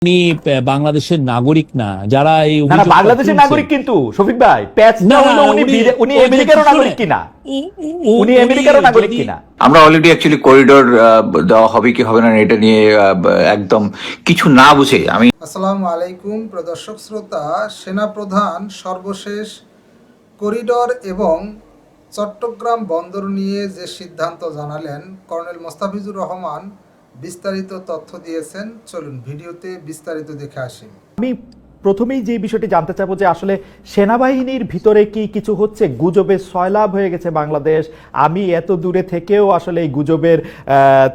উনি বাংলাদেশের নাগরিক না। যারা এই না না, বাংলাদেশের নাগরিক কিন্তু শফিক ভাই প্যাচটা হলো উনি আমেরিকারও নাগরিক কিনা, উনি আমেরিকারও নাগরিক কিনা। আমরা অলরেডি অ্যাকচুয়ালি করিডোর দেওয়া হবে কি হবে না এটা নিয়ে একদম কিছু না বুঝে আমি। আসসালামু আলাইকুম প্রদর্শক শ্রোতা, সেনাপ্রধান সর্বশেষ করিডোর এবং চট্টগ্রাম বন্দর নিয়ে যে সিদ্ধান্ত জানালেন, কর্নেল মোস্তাফিজুর রহমান বিস্তারিত তথ্য দিয়েছেন। চলুন ভিডিওতে বিস্তারিত দেখে আসি। আমি প্রথমেই যে বিষয়টি জানতে চাবো যে আসলে সেনাবাহিনীর ভিতরে কি কিছু হচ্ছে? গুজবে সয়লাভ হয়ে গেছে বাংলাদেশ। আমি এত দূরে থেকেও আসলে এই গুজবের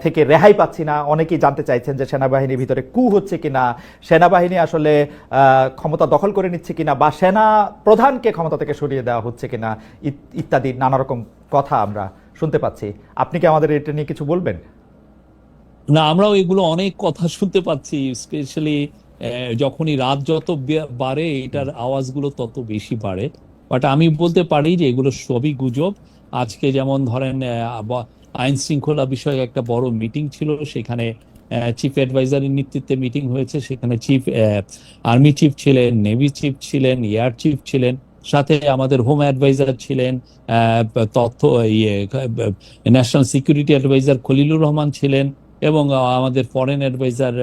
থেকে রেহাই পাচ্ছি না। অনেকেই জানতে চাইছেন যে সেনাবাহিনীর ভিতরে কু হচ্ছে কিনা, সেনাবাহিনী আসলে ক্ষমতা দখল করে নিচ্ছে কিনা, বা সেনা প্রধানকে ক্ষমতা থেকে সরিয়ে দেওয়া হচ্ছে কিনা, ইত্যাদি নানা রকম কথা আমরা শুনতে পাচ্ছি। আপনি কি আমাদের এটা নিয়ে কিছু বলবেন? না, আমরাও এগুলো অনেক কথা শুনতে পাচ্ছি। স্পেশালি যখনই রাত যত বাড়ে এটার আওয়াজগুলো তত বেশি বাড়ে। বাট আমি বলতে পারি যে এগুলো সবই গুজব। আজকে যেমন ধরেন আইন শৃঙ্খলা বিষয়ে একটা বড় মিটিং ছিল, সেখানে চিফ অ্যাডভাইজারের নেতৃত্বে মিটিং হয়েছে। সেখানে আর্মি চিফ ছিলেন, নেভি চিফ ছিলেন, এয়ার চিফ ছিলেন, সাথে আমাদের হোম অ্যাডভাইজার ছিলেন, তথ্য national security adviser Khalilur Rahman ছিলেন, এবং আমাদের ফরেন অ্যাডভাইজার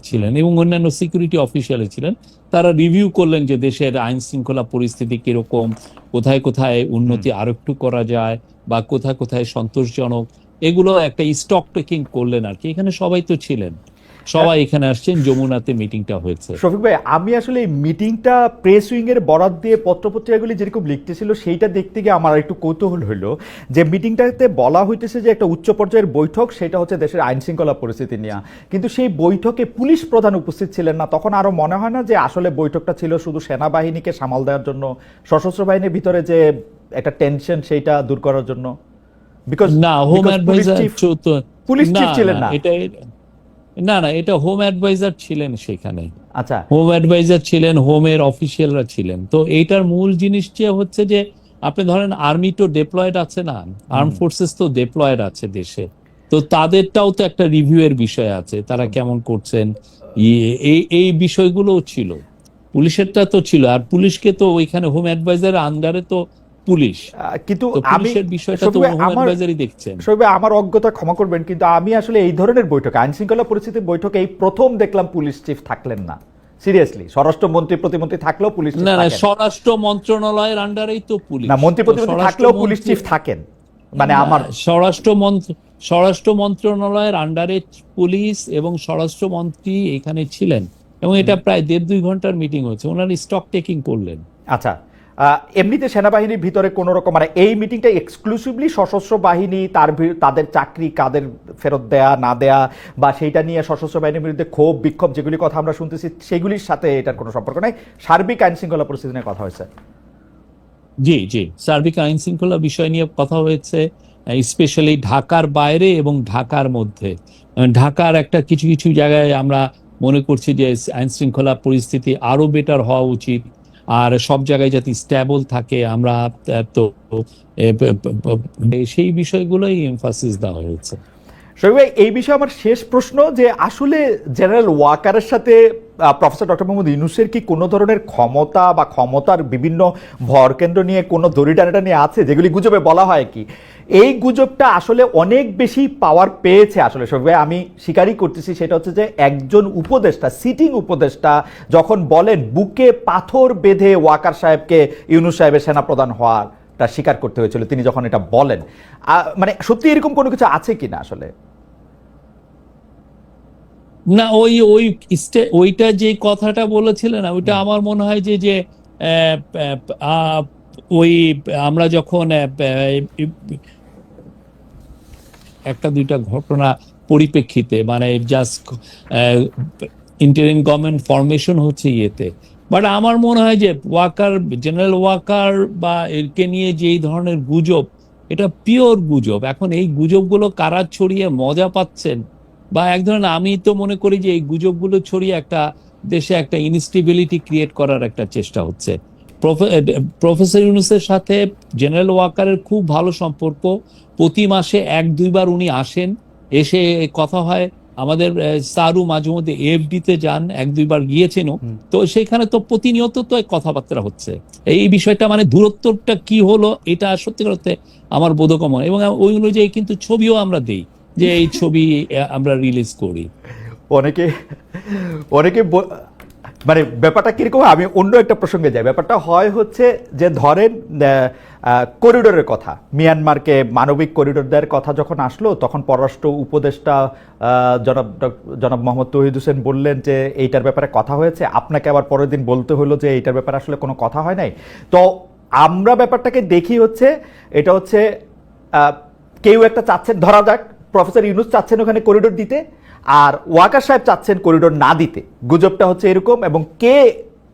ছিলেন, এবং অন্যান্য সিকিউরিটি অফিসিয়াল ছিলেন। তারা রিভিউ করলেন যে দেশের আইন শৃঙ্খলা পরিস্থিতি কিরকম, কোথায় কোথায় উন্নতি আরো একটু করা যায়, বা কোথায় কোথায় সন্তোষজনক, এগুলো একটা স্টক টেকিং করলেন আর কি। এখানে সবাই তো ছিলেন, সবাই এখানে আসছেন। যমুনাতে মিটিংটা হয়েছে। শফিক ভাই, আমি আসলে এই মিটিংটা প্রেস উইং এর বরাত দিয়ে পত্রপত্রিকাগুলি যেরকম লিখতেছিল সেইটা দেখতে গিয়ে আমার একটু কৌতূহল হলো যে মিটিংটাতে বলা হইতেছে যে একটা উচ্চ পর্যায়ের বৈঠক, সেটা হচ্ছে দেশের আইন শৃঙ্খলা পরিস্থিতি নিয়ে। কিন্তু সেই বৈঠকে পুলিশ প্রধান উপস্থিত ছিলেন না। তখন আরো মনে হয় না যে আসলে বৈঠকটা ছিল শুধু সেনাবাহিনীকে সামাল দেওয়ার জন্য, সশস্ত্র বাহিনীর ভিতরে যে একটা টেনশন সেইটা দূর করার জন্য? বিকজ না, হোম অ্যাডভাইজার পুলিশ চিফ ছিলেন না। না না, এটা হোম অ্যাডভাইজার ছিলেন সেখানে। আচ্ছা, হোম অ্যাডভাইজার ছিলেন, হোমের অফিসিয়ালরা ছিলেন। তো এইটার মূল জিনিস যে হচ্ছে যে আপনি ধরেন আর্মি তো ডেপ্লয়েড আছে না, আর্ম ফোর্সেস তো ডেপ্লয়েড আছে দেশে, তো তাদেরটাও তো একটা রিভিউ এর বিষয় আছে, তারা কেমন করছেন, এই বিষয়গুলোও ছিল। পুলিশেরটা তো ছিল, আর পুলিশকে তো ওইখানে হোম অ্যাডভাইজারের আন্ডারে তো পুলিশ, কিন্তু পুলিশের বিষয়টা তো হোম অ্যাডভাইজারই দেখছেন। সবে আমার অজ্ঞতা ক্ষমা করবেন, কিন্তু আমি আসলে এই ধরনের বৈঠকে, আইন শৃঙ্খলা পরিস্থিতির বৈঠকে এই প্রথম দেখলাম পুলিশ চিফ থাকলেন না। সিরিয়াসলি, স্বরাষ্ট্রমন্ত্রী প্রতিমন্ত্রী থাকলেও পুলিশ চিফ না না, থাকেন। স্বরাষ্ট্র মন্ত্রণালয়ের আন্ডারেই তো পুলিশ। না, মন্ত্রী প্রতিমন্ত্রী থাকলেও পুলিশ চিফ থাকেন, মানে আমার স্বরাষ্ট্র মন্ত্রণালয়ের আন্ডারে পুলিশ এবং স্বরাষ্ট্রমন্ত্রী এখানে ছিলেন, এবং এটা প্রায় 1.5-2 ঘন্টার মিটিং হয়েছে। ওনারা স্টক টেকিং করলেন। আচ্ছা, এমনিতে সেনাবাহিনীর ভিতরে কোন রকম, মানে এই মিটিংটা এক্সক্লুসিভলি সশস্ত্র বাহিনী তাদের চাকরি কাদের ফেরত দেয়া না দেয়া, বা সেইটা নিয়ে সশস্ত্র বাহিনীর বিরুদ্ধে ক্ষোভ বিক্ষোভ যেগুলি কথা আমরা শুনতেছি সেগুলির সাথে এটার কোনো সম্পর্ক নাই, সার্বিক আইন শৃঙ্খলা পরিস্থিতি নিয়ে কথা হয়েছে? জি জি, সার্বিক আইন শৃঙ্খলা বিষয় নিয়ে কথা হয়েছে, স্পেশালি ঢাকার বাইরে এবং ঢাকার মধ্যে। ঢাকার একটা কিছু কিছু জায়গায় আমরা মনে করছি যে আইন শৃঙ্খলা পরিস্থিতি আরো বেটার হওয়া উচিত, আর সব জায়গায় যাতে স্ট্যাবল থাকে, আমরা তো সেই বিষয়গুলোই এমফাসিস দেওয়া হয়েছে। শফিক ভাই, এই বিষয়ে আমার শেষ প্রশ্ন, যে আসলে জেনারেল ওয়াকারের সাথে প্রফেসর ডক্টর মোহাম্মদ ইউনূসের কি কোনো ধরনের ক্ষমতা বা ক্ষমতার বিভিন্ন ভরকেন্দ্র নিয়ে কোনো দড়ি টানাটানি আছে, যেগুলি গুজবে বলা হয় কি এই গুজবটা আসলে অনেক বেশি পাওয়ার পেয়েছে? আসলে শফিক ভাই, আমি স্বীকারই করতেছি, সেটা হচ্ছে যে একজন উপদেষ্টা, সিটিং উপদেষ্টা যখন বলেন বুকে পাথর বেঁধে ওয়াকার সাহেবকে ইউনূস সাহেবের সেনাপ্রধান হওয়ার তা স্বীকার করতে হয়েছিল, তিনি যখন এটা বলেন, মানে সত্যি এরকম কোনো কিছু আছে কিনা আসলে? না, ওইটা যে কথাটা বলেছিলেন না, ওইটা আমার মনে হয় যে ওই আমরা যখন একটা দুইটা ঘটনা পরিপ্রেক্ষিতে, মানে জাস্ট ইন্টারিম গভর্নমেন্ট ফরমেশন হচ্ছে ইয়েতে, বাট আমার মনে হয় যে জেনারেল ওয়াকার বা এরকে নিয়ে যে এই ধরনের গুজব, এটা পিওর গুজব। এখন এই গুজবগুলো কারা ছড়িয়ে মজা পাচ্ছেন, বা এক ধরনের, আমি তো মনে করি যে এই গুজবগুলো ছড়িয়ে একটা দেশে একটা ইনস্টেবিলিটি ক্রিয়েট করার একটা চেষ্টা হচ্ছে। প্রফেসর ইউনূসের সাথে জেনারেল ওয়াকারের খুব ভালো সম্পর্ক, প্রতি মাসে 1-2 বার উনি আসেন, এসে কথা হয়, আমাদের সারু মাঝে মধ্যে এফডিতে যান, 1-2 বার গিয়েছেনও, তো সেখানে তো প্রতিনিয়ত তো এই কথাবার্তা হচ্ছে। এই বিষয়টা মানে দূরত্বটা কি হলো এটা সত্যি করতে আমার বোধগম্য, এবং ওই অনুযায়ী কিন্তু ছবিও আমরা দেই, যে এই ছবি আমরা রিলিজ করি। অনেকে অনেকে মানে ব্যাপারটা কিরকম, আমি অন্য একটা প্রসঙ্গে যাই। ব্যাপারটা হয় হচ্ছে যে ধরেন করিডোরের কথা, মিয়ানমারকে মানবিক করিডোর দেওয়ার কথা যখন আসলো, তখন পররাষ্ট্র উপদেষ্টা জনাব মোহাম্মদ তৌহিদ হোসেন বললেন যে এইটার ব্যাপারে কথা হয়েছে, আপনাকে আবার পরের দিন বলতে হলো যে এইটার ব্যাপারে আসলে কোনো কথা হয় নাই। তো আমরা ব্যাপারটাকে দেখি হচ্ছে এটা হচ্ছে কেউ একটা চাচ্ছেন, ধরা যাক প্রফেসর ইউনূস চাচ্ছেন ওখানে করিডোর দিতে, আর ওয়াকার সাহেব চাচ্ছেন করিডোর না দিতে। গুজবটা হচ্ছে এরকম, এবং কে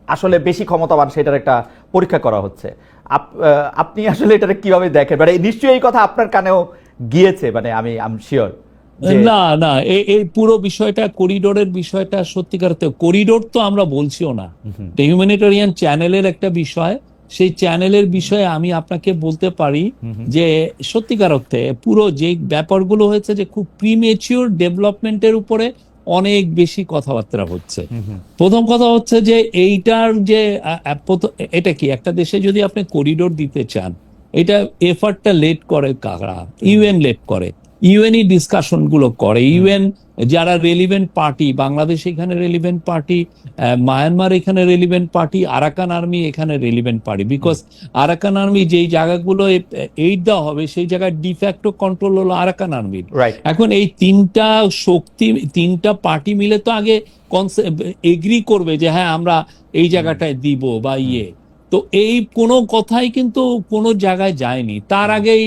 আসলে বেশি ক্ষমতাবান সেটার একটা পরীক্ষা করা হচ্ছে। আপনি আসলে এটা কিভাবে দেখেন? মানে নিশ্চয়ই এই কথা আপনার কানেও গিয়েছে, মানে আমি শিওর। না না, এই পুরো বিষয়টা, করিডোরের বিষয়টা সত্যিকার করিডোর তো আমরা বলছিও না, হিউম্যানিটেরিয়ান চ্যানেলের একটা বিষয়। সেই চ্যানেলের বিষয়ে আমি আপনাকে বলতে পারি যে সত্যিকার অর্থে পুরো যে ব্যাপারগুলো হয়েছে, যে খুব প্রিমেচিওর ডেভেলপমেন্টের উপরে অনেক বেশি কথাবার্তা হচ্ছে। প্রথম কথা হচ্ছে যে এইটার যে এটা কি, একটা দেশে যদি আপনি করিডোর দিতে চান, এটা এফার্টটা লেট করে কারা? ইউএন লেট করে, ইউএনই ডিসকাশন গুলো করে। ইউএন যারা রেলিভেন্ট পার্টি, বাংলাদেশ এখানে রেলিভেন্ট পার্টি, মায়ানমার এখানে রেলিভেন্ট পার্টি, আরাকান আর্মি এখানে relevant party. Because Arakan army যেই জায়গাগুলো এইড দেওয়া হবে, সেই জায়গায় ডিফ্যাক্টো কন্ট্রোল হলো আরাকান আর্মির। এখন এই তিনটা শক্তি, তিনটা পার্টি মিলে তো আগে এগ্রি করবে যে হ্যাঁ আমরা এই জায়গাটায় দিব বা তো এই কোনো কথাই কিন্তু কোনো জায়গায় যায়নি। তার আগেই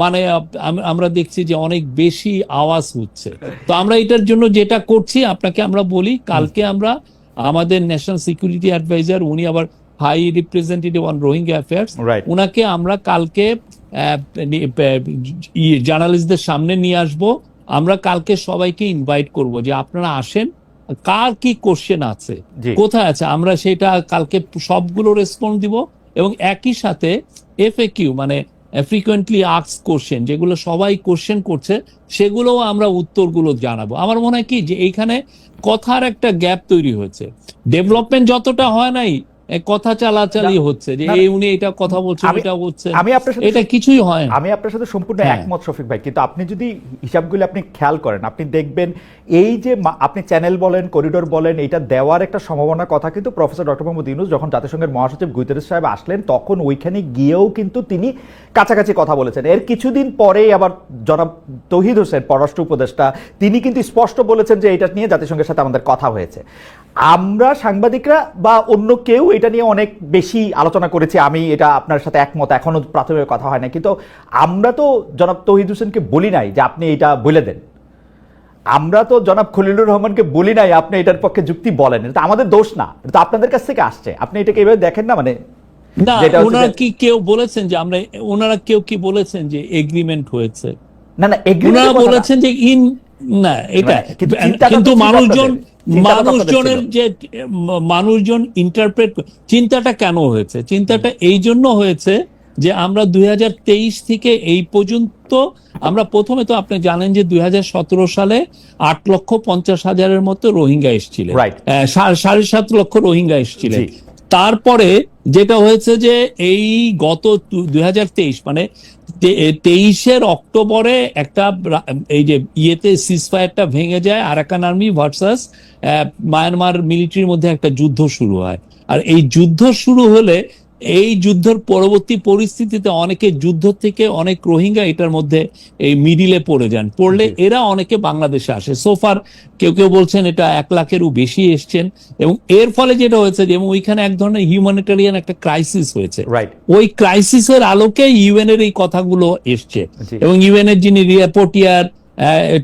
মানে আমরা দেখছি যে অনেক বেশি আওয়াজ হচ্ছে। তো আমরা এটার জন্য যেটা করছি আপনাকে আমরা বলি, কালকে আমরা আমাদের ন্যাশনাল সিকিউরিটি অ্যাডভাইজার, উনি আবার high representative on Rohingya affairs, উনাকে আমরা কালকে জার্নালিস্টদের সামনে নিয়ে আসব। আমরা কালকে সবাইকে ইনভাইট করব যে আপনারা আসেন, কার কি কোশ্চেন আছে, কোথায় আছে, আমরা সেটা কালকে সবগুলো রেসপন্স দিব। এবং একই সাথে এফএকিউ মানে ফ্রিকোয়েন্টলি আস্কড কোশ্চেন, যেগুলো সবাই কোশ্চেন করছে, সেগুলোও আমরা উত্তরগুলো জানাবো। আমার মনে হয় কি যে এইখানে কথার একটা গ্যাপ তৈরি হয়েছে, ডেভেলপমেন্ট যতটা হয় নাই, কথা চালাচালি হচ্ছে, যে এই উনি এটা কথা বলছেন, এটা বলছেন, এটা কিছুই হয় না। আমি আপনার সাথে সম্পূর্ণ একমত শফিক ভাই, কিন্তু আপনি যদি হিসাবগুলো আপনি খেয়াল করেন, আপনি দেখবেন এই যে আপনি চ্যানেল বলেন, করিডোর বলেন, এটা দেওয়ার একটা সম্ভাবনার কথা কিন্তু প্রফেসর ডক্টর মোহাম্মদ ইউনূস যখন জাতিসংঘের মহাসচিব গুতেরেস সাহেব আসলেন, তখন ওইখানে গিয়েও কিন্তু তিনি কাছাকাছি কথা বলেছেন। এর কিছুদিন পরেই আবার জনাব তৌহিদ হোসেন পররাষ্ট্র উপদেষ্টা, তিনি কিন্তু স্পষ্ট বলেছেন যে এটা নিয়ে জাতিসংঘের সাথে আমাদের কথা হয়েছে। আমরা সাংবাদিকরা বা অন্য কেউ এটা নিয়ে অনেক বেশি আলোচনা করেছি, আমি এটা আপনার সাথে একমত, এখনো প্রাথমিক কথা হয় না, কিন্তু আমরা তো জনাব তৌহিদ হোসেনকে বলি নাই যে আপনি এটা বলে দেন, আমরা তো জনাব খলিলুর রহমানকে বলি নাই আপনি এটার পক্ষে যুক্তি বলেন। এটা আমাদের দোষ না, এটা আপনাদের কাছ থেকে আসছে, আপনি এটাকে এভাবে দেখেন না। মানে না, ওনারা কি কেউ বলেছেন যে আমরা, ওনারা কেউ কি বলেছেন যে এগ্রিমেন্ট হয়েছে? না না, ওনারা বলেছেন যে না, এটা কিন্তু মানুষজন ইন্টারপ্রেট, চিন্তাটা কেন হয়েছে? চিন্তাটা এই জন্য হয়েছে যে আমরা 2023 থেকে এই পর্যন্ত, আমরা প্রথমে তো আপনি জানেন যে 2017 সালে 8,50,000-এর মতো রোহিঙ্গা এসেছিলেন, 7.5 লক্ষ রোহিঙ্গা এসেছিলেন। তারপরে যেটা হয়েছে যে এই গত 2023 মানে 23-এর অক্টোবরে একটা এই যে সিজফায়ারটা ভেঙে যায়, আরাকান আর্মি ভার্সাস মায়ানমার মিলিটারির মধ্যে একটা যুদ্ধ শুরু হয়। আর এই যুদ্ধ শুরু হলে এই যুদ্ধের পরবর্তী পরিস্থিতিতে অনেকে যুদ্ধ থেকে অনেক রোহিঙ্গা এটার মধ্যে এই মিডিলে পড়ে যান, পড়লে এরা অনেকে বাংলাদেশে আসে। সোফার কেউ কেউ বলছেন এটা 1 লাখেরও বেশি এসছেন, এবং এর ফলে যেটা হয়েছে যে ওইখানে এক ধরনের হিউম্যানিটেরিয়ান একটা ক্রাইসিস হয়েছে। ওই ক্রাইসিসের আলোকে ইউএন এর এই কথাগুলো এসছে, এবং ইউএন এর যিনি রিপোর্টিয়ার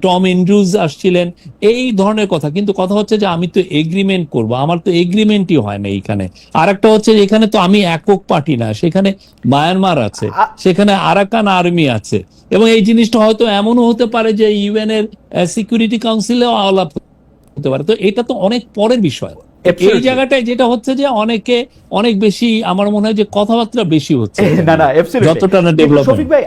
টম এন্ড্রুজ আসছিলেন, এই ধরনের কথা। কিন্তু কথা হচ্ছে যে আমি তো এগ্রিমেন্ট করব, আমার তো এগ্রিমেন্টই হয় না এইখানে। আর একটা হচ্ছে এখানে তো আমি একক পার্টি না, সেখানে মায়ানমার আছে, সেখানে আরাকান আর্মি আছে, এবং এই জিনিসটা হয়তো এমনও হতে পারে যে ইউএন এর সিকিউরিটি কাউন্সিলেও আলাপ হতে পারে। তো এটা তো অনেক পরের বিষয়। এই জায়গাটায় যেটা হচ্ছে যে অনেকে অনেক বেশি, আমার মনে হয় যে কথাবার্তা বেশি হচ্ছে, না না, যতটা না ডেভেলপমেন্ট। শফিক ভাই,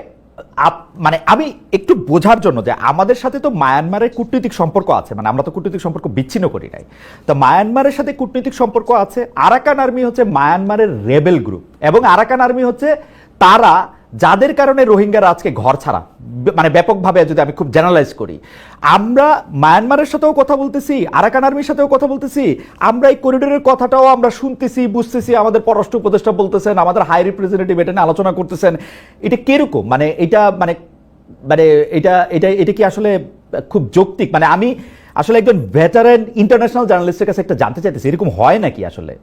মানে আমি একটু বোঝার জন্য যে আমাদের সাথে তো মায়ানমারের কূটনৈতিক সম্পর্ক আছে, মানে আমরা তো কূটনৈতিক সম্পর্ক বিচ্ছিন্ন করি নাই, তো মায়ানমারের সাথে কূটনৈতিক সম্পর্ক আছে। আরাকান আর্মি হচ্ছে মায়ানমারের রেবেল গ্রুপ, এবং আরাকান আর্মি হচ্ছে তারা যাদের কারণে রোহিঙ্গারা আজকে ঘর ছাড়া, মানে ব্যাপকভাবে যদি আমি খুব জেনারেলাইজ করি, আমরা মায়ানমারের সাথেও কথা বলতেছি, আরাকান আর্মির সাথেও কথা বলতেছি, আমরা এই করিডোরের কথাটাও আমরা শুনতেছি, বুঝতেছি, আমাদের পররাষ্ট্র উপদেষ্টা বলতেছেন, আমাদের হাই রিপ্রেজেন্টেটিভ এটা নিয়ে আলোচনা করতেছেন। এটা কিরকম, মানে এটা মানে মানে এটা এটা এটা কি আসলে খুব যৌক্তিক? মানে আমি আসলে একজন ভেটারেন ইন্টারন্যাশনাল জার্নালিস্টের কাছে একটা জানতে চাইতেছি, এরকম হয় নাকি আসলে?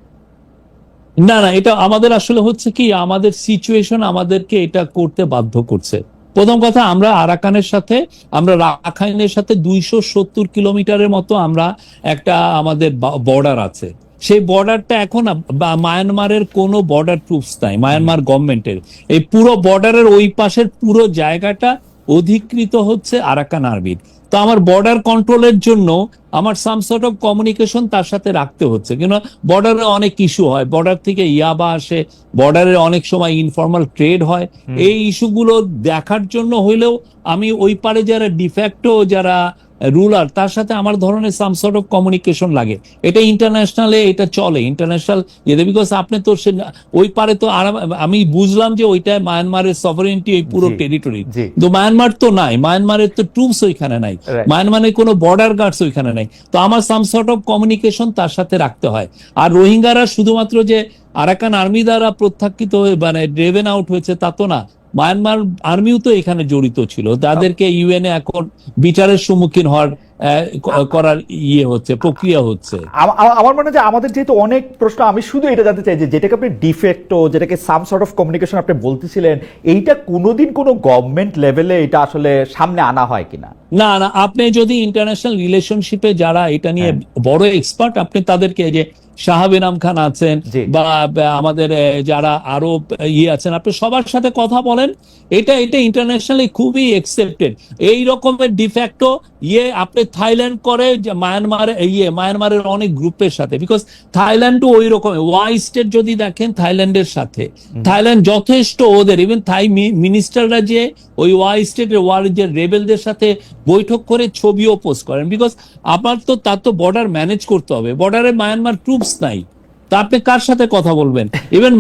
না না, এটা আমাদের আসলে হচ্ছে কি, আমাদের সিচুয়েশন আমাদেরকে এটা করতে বাধ্য করছে। প্রথম কথা, আমরা আরাকানের সাথে, আমরা রাখাইনের সাথে 270 কিলোমিটারের মতো আমরা একটা আমাদের বর্ডার আছে। সেই বর্ডারটা এখন মায়ানমারের কোনো বর্ডার ট্রুপস নাই, মায়ানমার গভর্নমেন্টের। এই পুরো বর্ডারের ওই পাশের পুরো জায়গাটা অধিকৃত হচ্ছে আরাকান আর্মির। তো আমার বর্ডার কন্ট্রোলের জন্য আমার সাম সর্ট অফ কমিউনিকেশন তার সাথে রাখতে হচ্ছে, কিন্তু বর্ডারে অনেক ইস্যু হয়, বর্ডার থেকে ইয়াবা আসে, বর্ডারে অনেক সময় ইনফর্মাল ট্রেড হয়। এই ইস্যুগুলো দেখার জন্য হইলেও আমি ওই পারে যারা ডিফ্যাক্টো যারা রুলার তার সাথে আমার ধরনের সাম সর্ট অফ কমিউনিকেশন লাগে। এটা ইন্টারন্যাশনালে এটা চলে, ইন্টারন্যাশনাল ইয়েতে, বিকজ আপনি তো ওই পারে তো আমি বুঝলাম যে ওইটা মায়ানমারের সভারেন্টি, ওই পুরো টেরিটরি, তো মায়ানমার তো নাই, মায়ানমারের তো ট্রুপস ওইখানে নাই, মায়ানমারের কোনো বর্ডার গার্ডস ওইখানে নাই। তো আমার সাম সর্ট অফ কমিউনিকেশন তার সাথে রাখতে হয়। আর রোহিঙ্গারা শুধুমাত্র যে আরাকান আর্মি দ্বারা প্রত্যাখ্যিত হয়ে মানে ড্রেভেন আউট হয়েছে তা তো না, মায়ানমার আর্মিও তো এখানে জড়িত ছিল, তাদেরকে ইউএনএ এখন বিচারের সম্মুখীন হওয়ার করার হচ্ছে, প্রক্রিয়া হচ্ছে। আমার মনে হয় যে আমাদের যেহেতু অনেক প্রশ্ন, আমি শুধু এটা জানতে চাই যে যেটাকে আপনি ডিফেক্টো, যেটাকে সাম সর্ট অফ কমিউনিকেশন আপনি বলতেছিলেন, এইটা কোনোদিন কোনো গভর্নমেন্ট লেভেলে এটা আসলে সামনে আনা হয় কিনা? না না, আপনি যদি ইন্টারন্যাশনাল রিলেশনশিপে যারা এটা নিয়ে বড় এক্সপার্ট, আপনি তাদেরকে, যে শাহাব ইনাম খান আছেন বা আমাদের যারা আরো আছেন, আপনি সবার সাথে কথা বলেন। এটা ইন্টারন্যাশনালি খুবই একসেপ্টেড। এই রকমের ডিফ্যাক্টো আপনি থাইল্যান্ড করে মায়ানমারের অনেক গ্রুপের সাথে, বিকজ থাইল্যান্ডও ওই রকম ওয়াই স্টেট যদি দেখেন থাইল্যান্ডের সাথে, থাইল্যান্ড যথেষ্ট ওদের ইভেন থাই মিনিস্টাররা যে ওই ওয়াই স্টেটের যে রেবেলদের সাথে বৈঠক করে ছবিও পোস্ট করেন, বিকজ আমার তো তার তো বর্ডার ম্যানেজ করতে হবে, বর্ডারে মায়ানমার ট্রুপস নাই, তা আপনি কার সাথে কথা বলবেন? ইভেন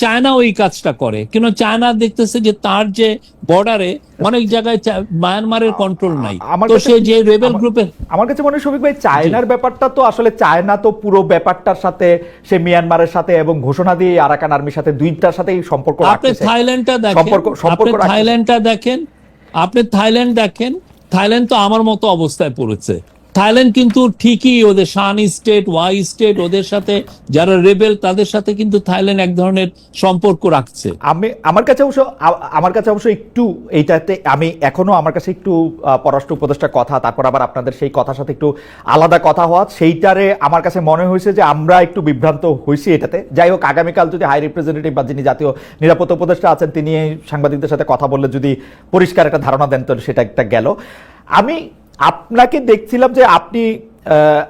চায়না ওই কাজটা করে, কিন্তু চায়না দেখতেছে যে তার যে বর্ডারে অনেক জায়গায় মায়ানমারের কন্ট্রোল নাই, তো সে যে রেবেল গ্রুপের। আমার কাছে মনে হয় শফিক ভাই, চায়নার ব্যাপারটা তো আসলে চায়না তো পুরো ব্যাপারটার সাথে সে মিয়ানমারের সাথে এবং ঘোষণা দিয়ে আরাকান আর্মির সাথে দুইটার সাথেই সম্পর্ক রাখছে। আপনি থাইল্যান্ডটা দেখেন, আপনি থাইল্যান্ড দেখেন, থাইল্যান্ড তো আমার মতো অবস্থায় পড়েছে। থাইল্যান্ড কিন্তু ঠিকই ওদের শান স্টেট, ওয়াই স্টেট, ওদের সাথে যারা রেবেল তাদের সাথে কিন্তু থাইল্যান্ড এক ধরনের সম্পর্ক রাখছে। আমার কাছে অবশ্য একটু এইটাতে আমি এখনো আমার কাছে একটু পররাষ্ট্র উপদেষ্টার কথা, তারপর আবার আপনাদের সেই কথার সাথে একটু আলাদা কথা হওয়া, সেইটারে আমার কাছে মনে হয়েছে যে আমরা একটু বিভ্রান্ত হয়েছি এটাতে। যাই হোক, আগামীকাল যদি হাই রিপ্রেজেন্টেটিভ বা যিনি জাতীয় নিরাপত্তা উপদেষ্টা আছেন তিনি সাংবাদিকদের সাথে কথা বললে যদি পরিষ্কার একটা ধারণা দেন, তো সেটা একটা গেল। আমি আপনাকে দেখছিলাম যে আপনি,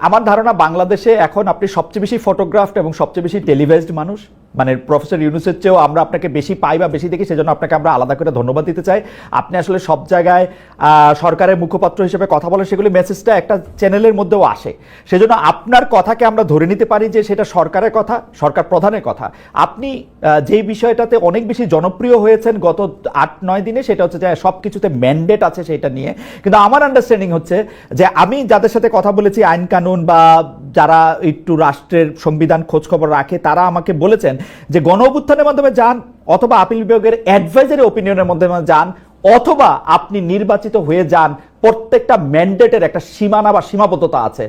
আমার ধারণা বাংলাদেশে এখন আপনি সবচেয়ে বেশি ফটোগ্রাফড এবং সবচেয়ে বেশি টেলিভাইজড মানুষ, মানে প্রফেসর ইউনূসের চেয়েও আমরা আপনাকে বেশি পাই বা বেশি দেখি, সেজন্য আপনাকে আমরা আলাদা করে ধন্যবাদ দিতে চাই। আপনি আসলে সব জায়গায় সরকারের মুখপাত্র হিসেবে কথা বলেন, সেগুলি মেসেজটা একটা চ্যানেলের মধ্যেও আসে, সেজন্য আপনার কথাকে আমরা ধরে নিতে পারি যে সেটা সরকারের কথা, সরকার প্রধানের কথা। আপনি যেই বিষয়টাতে অনেক বেশি জনপ্রিয় হয়েছেন গত 8-9 দিনে, সেটা হচ্ছে যে সব কিছুতে ম্যান্ডেট আছে সেটা নিয়ে। কিন্তু আমার আন্ডারস্ট্যান্ডিং হচ্ছে যে আমি যাদের সাথে কথা বলেছি, আইন কানুন বা যারা একটু রাষ্ট্রের সংবিধান খোঁজখবর রাখে, তারা আমাকে বলেছেন যে গণ অভ্যুত্থানের মাধ্যমে যান, অথবা আপিল বিভাগের অ্যাডভাইজারি ওপিনিয়নের মাধ্যমে যান, অথবা আপনি নির্বাচিত হয়ে যান, প্রত্যেকটা ম্যান্ডেটের একটা সীমানা বা সীমাবদ্ধতা আছে।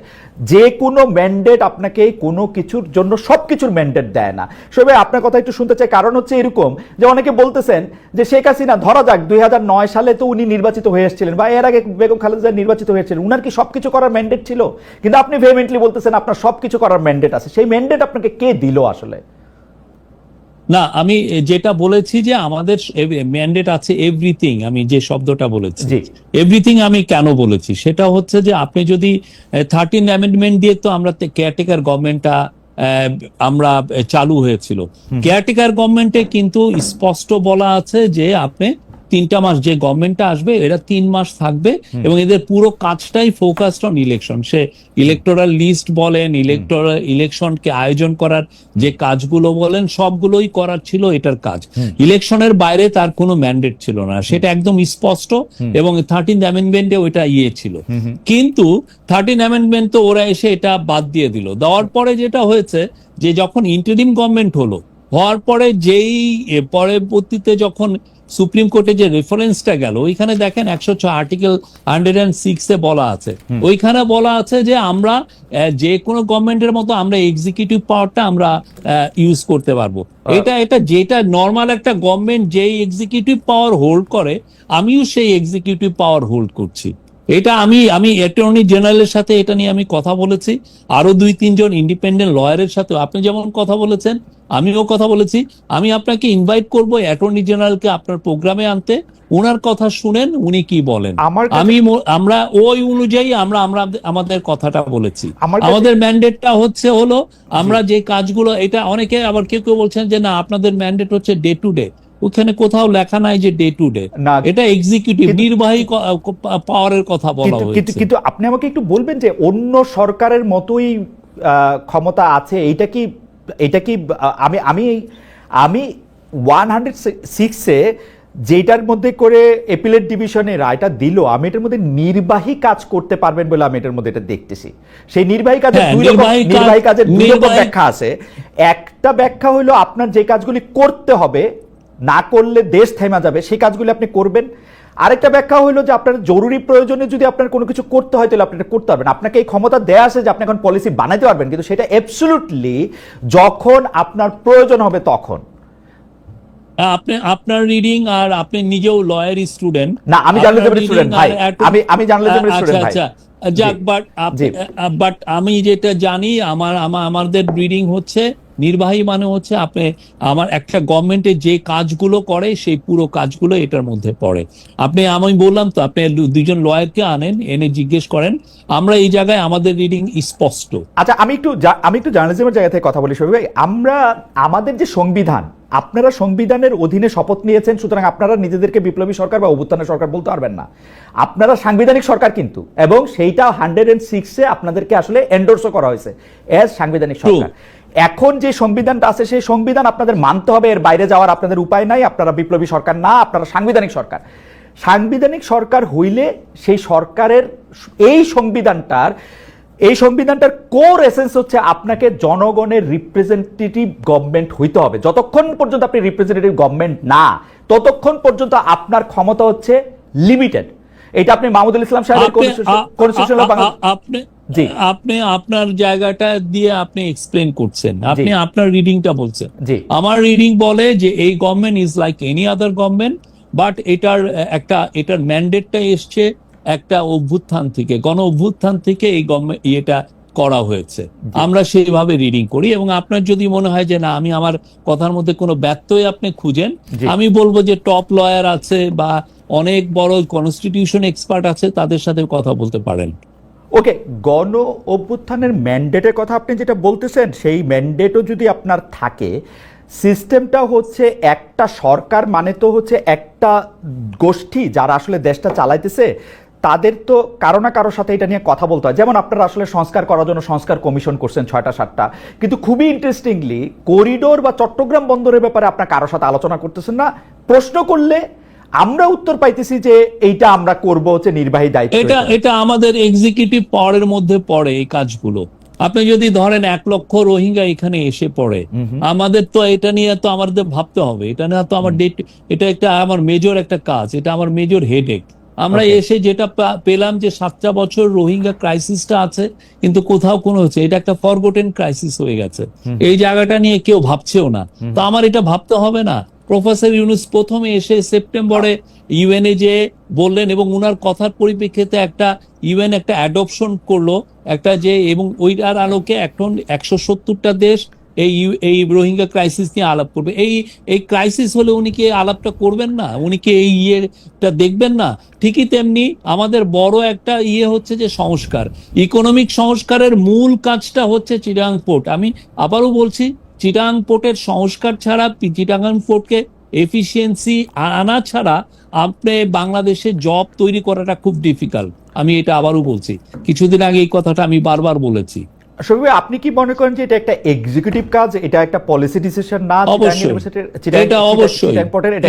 যে কোনো ম্যান্ডেট আপনাকে কোনো কিছুর জন্য সবকিছুর ম্যান্ডেট দেয় না। সবে আপনার কথা একটু শুনতে চাই, কারণ হচ্ছে এরকম যে অনেকে বলতেছেন যে শেখ হাসিনা, ধরা যাক 2009 সালে তো উনি নির্বাচিত হয়ে এসেছিলেন, বা এর আগে বেগম খালেদা নির্বাচিত হয়েছিলেন, উনার কি সবকিছু করার ম্যান্ডেট ছিল? কিন্তু আপনি ভেহেমেন্টলি বলতেছেন আপনার সবকিছু করার ম্যান্ডেট আছে। সেই ম্যান্ডেট আপনাকে কে দিল আসলে? না, আমি যেটা বলেছি যে আমাদের ম্যান্ডেট আছে এভরিথিং, আমি যে শব্দটা বলেছি এভরিথিং, আমি কেন বলেছি সেটা হচ্ছে যে আপনি যদি 13 অ্যামেন্ডমেন্ট দিয়ে তো আমরা কেয়ারটেকার গভর্নমেন্টটা আমরা চালু হয়েছিল, কেয়ারটেকার গভর্নমেন্টে কিন্তু স্পষ্ট বলা আছে যে আপনি 3টা মাস যে গভর্নমেন্টটা আসবে এরা 3 মাস থাকবে এবং এদের পুরো কাজটাই ফোকাসড অন ইলেকশন। সে ইলেকটোরাল লিস্ট বলেন, ইলেকশনকে আয়োজন করার যে কাজগুলো বলেন, সবগুলোই করার ছিল এটার কাজ। ইলেকশনের বাইরে তার কোনো ম্যান্ডেট ছিল না, সেটা একদম স্পষ্ট। এবং 13th অ্যামেন্ডমেন্টে ওইটা ছিল, কিন্তু 13th অ্যামেন্ডমেন্ট তো ওরা এসে এটা বাদ দিয়ে দিল। দেওয়ার পরে যেটা হয়েছে যে যখন ইন্টারিম গভর্নমেন্ট হওয়ার পরে পরবর্তীতে যখন সুপ্রিম কোর্টে যে রেফারেন্সটা গেল, ওইখানে দেখেন 106 আর্টিকেল 106 বলা আছে, ওইখানে বলা আছে যে আমরা যে কোনো গভর্নমেন্টের মতো আমরা এক্সিকিউটিভ পাওয়ারটা আমরা ইউজ করতে পারবো। এটা যেটা নর্মাল একটা গভর্নমেন্ট যেই এক্সিকিউটিভ পাওয়ার হোল্ড করে, আমিও সেই এক্সিকিউটিভ পাওয়ার হোল্ড করছি। এটা আমি অ্যাটর্নি জেনারেলের সাথে এটা নিয়ে আমি কথা বলেছি, আরো 2-3 জন ইন্ডিপেন্ডেন্ট লয়ারের সাথে আপনি যেমন কথা বলেছেন আমিও কথা বলেছি। আমি আপনাকে ইনভাইট করব অ্যাটর্নি জেনারেলকে আপনার প্রোগ্রামে আনতে, ওনার কথা শুনেন উনি কি বলেন। আমরা ওই অনুযায়ী আমরা আমাদের কথাটা বলেছি। আমাদের ম্যান্ডেটটা হলো আমরা যে কাজগুলো, এটা অনেকে আবার কেউ বলছেন যে না আপনাদের ম্যান্ডেট হচ্ছে ডে টু ডে, ওখানে কোথাও লেখা নাই যে ডে টু ডে, এটা এক্সিকিউটিভ নির্বাহী পাওয়ারের কথা বলা হয়েছে। কিন্তু আপনি আমাকে একটু বলবেন যে অন্য সরকারের মতোই ক্ষমতা আছে, এটা কি আমি 106-এ যেটার মধ্যে করে অ্যাপিলেট ডিভিশনে রায়টা দিল, আমি এটার মধ্যে নির্বাহী কাজ করতে পারবেন বলে আমি এটার মধ্যে এটা দেখতেছি। সেই নির্বাহী কাজের দুই রকম ব্যাখ্যা আছে। একটা ব্যাখ্যা হলো আপনার যে কাজগুলি করতে হবে, না করলে দেশ থেমে যাবে, সেই কাজগুলি আপনি করবেন। আরেকটা ব্যাখ্যা হলো যে আপনার জরুরি প্রয়োজনে যদি আপনার কোনো কিছু করতে হয় তাহলে আপনি এটা করতে পারবেন। আপনাকে এই ক্ষমতা দেয়া আছে যে আপনি এখন পলিসি বানাইতে পারবেন, কিন্তু সেটা অ্যাবসলিউটলি যখন আপনার প্রয়োজন হবে তখন। আপনার রিডিং, আর আপনি নিজেও লয়ার স্টুডেন্ট। না, আমি জার্নালিজমের স্টুডেন্ট ভাই, আমি জার্নালিজমের স্টুডেন্ট ভাই। যাক, বাট আমি যেটা জানি আমাদের রিডিং হচ্ছে নির্বাহী মানে হচ্ছে আপনি আমার একটা গভর্নমেন্টে যে কাজগুলো করে সেই পুরো কাজগুলো এটার মধ্যে পড়ে। আমি বললাম তো, আপনি 2জন লয়ারকে আনেন, এনে জিজ্ঞেস করেন, আমরা এই জায়গায় আমাদের রিডিং স্পষ্ট। আচ্ছা, আমি একটু জার্নালিজমের জায়গা থেকে কথা বলি শফিক ভাই। আমাদের যে সংবিধান, আপনারা সংবিধানের অধীনে শপথ নিয়েছেন, সুতরাং আপনারা নিজেদেরকে বিপ্লবী সরকার বা অভ্যুত্থানের সরকার বলতে পারবেন না। আপনারা সাংবিধানিক সরকার কিন্তু, এবং সেইটা 106-এ আপনাদেরকে আসলে এন্ডোর্সও করা হয়েছে এজ সাংবিধানিক সরকার। এখন যে সংবিধানটা আছে সেই সংবিধান আপনাদের মানতে হবে, এর বাইরে যাওয়ার আপনাদের উপায় নাই। আপনারা বিপ্লবী সরকার না, আপনারা সাংবিধানিক সরকার। সাংবিধানিক সরকার হইলে সেই সরকারের এই সংবিধানটার কোর এসেন্স হচ্ছে আপনাকে জনগণের রিপ্রেজেন্টেটিভ গভর্নমেন্ট হইতে হবে। যতক্ষণ পর্যন্ত আপনি রিপ্রেজেন্টেটিভ গভর্নমেন্ট না, ততক্ষণ পর্যন্ত আপনার ক্ষমতা হচ্ছে লিমিটেড। এটা আপনি মাহমুদুল ইসলাম সাহেবের আপনি আপনার জায়গাটা দিয়ে আপনি এক্সপ্লেন করছেন, আপনি আপনার রিডিংটা বলছেন। আমার রিডিং বলে যে এই government is like any other government, but এটার ম্যান্ডেটটা এসছে একটা অভ্যুত্থান থেকে, গণ অভ্যুত্থান থেকে এই গভর্নমেন্ট এটা করা হয়েছে। আমরা সেইভাবে রিডিং করি। এবং আপনার যদি মনে হয় যে না আমি আমার কথার মধ্যে কোনো ব্যত্যয় আপনি খুঁজেন, আমি বলবো যে টপ লয়ার আছে বা অনেক বড় কনস্টিটিউশন এক্সপার্ট আছে, তাদের সাথে কথা বলতে পারেন। ওকে, গণ অভ্যুত্থানের ম্যান্ডেটের কথা আপনি যেটা বলতেছেন, সেই ম্যান্ডেটও যদি আপনার থাকে, সিস্টেমটা হচ্ছে একটা সরকার মানে তো হচ্ছে একটা গোষ্ঠী যারা আসলে দেশটা চালাইতেছে, তাদের তো কারো না কারোর সাথে এটা নিয়ে কথা বলতে হয়। যেমন আপনারা আসলে সংস্কার করার জন্য সংস্কার কমিশন করছেন 6টা-7টা, কিন্তু খুবই ইন্টারেস্টিংলি করিডোর বা চট্টগ্রাম বন্দরের ব্যাপারে আপনার কারোর সাথে আলোচনা করতেছেন না। প্রশ্ন করলে আমরা উত্তর পাইতেছি যে এইটা আমরা করব হচ্ছে নির্বাহী দায়িত্ব। এটা আমাদের এক্সিকিউটিভ পাওয়ারের মধ্যে পড়ে এই কাজগুলো। আপনি যদি ধরেন 1 লক্ষ রোহিঙ্গা এখানে এসে পড়ে, আমাদের তো এটা নিয়ে তো আমাদের ভাবতে হবে। এটা না তো আমার এটা একটা আমার মেজর একটা কাজ, এটা আমার মেজর হেডেক। আমরা এসে যেটা পেলাম যে 7টা বছর রোহিঙ্গা ক্রাইসিসটা আছে, কিন্তু কোথাও কোনো হচ্ছে, এটা একটা ফরগটেন ক্রাইসিস হয়ে গেছে। এই জায়গাটা নিয়ে কেউ ভাবছেও না। তো আমার এটা ভাবতে হবে না? প্রফেসর ইউনূস প্রথমে এসে সেপ্টেম্বরে ইউএনএ যে বললেন, এবং উনার কথার পরিপ্রেক্ষিতে ইউএন একটা অ্যাডপশন করলো একটা যে, এবং ওইটার আলোকে এখন 170টা দেশ এই রোহিঙ্গা ক্রাইসিস নিয়ে আলাপ করবে। এই ক্রাইসিস হলে উনি কি আলাপটা করবেন না? উনি কি এই ইয়েটা দেখবেন না? ঠিকই তেমনি আমাদের বড় একটা হচ্ছে যে সংস্কার, ইকোনমিক সংস্কারের মূল কাজটা হচ্ছে চিটাগাং পোর্ট। আমি আবারও বলছি, চিটাগাং পোর্টের সংস্কার ছাড়া চিটাগাং পোর্টকে এফিসিয়েন্সি আনা ছাড়া আপনি বাংলাদেশে জব তৈরি করাটা খুব ডিফিকাল্ট। আমি এটা আবারও বলছি, কিছুদিন আগে এই কথাটা আমি বারবার বলেছি। শফিক ভাই, আপনি কি মনে করেন যে এটা একটা এক্সিকিউটিভ কাজ, এটা একটা পলিসি ডিসিশন না? অবশ্যই, এটা অবশ্যই,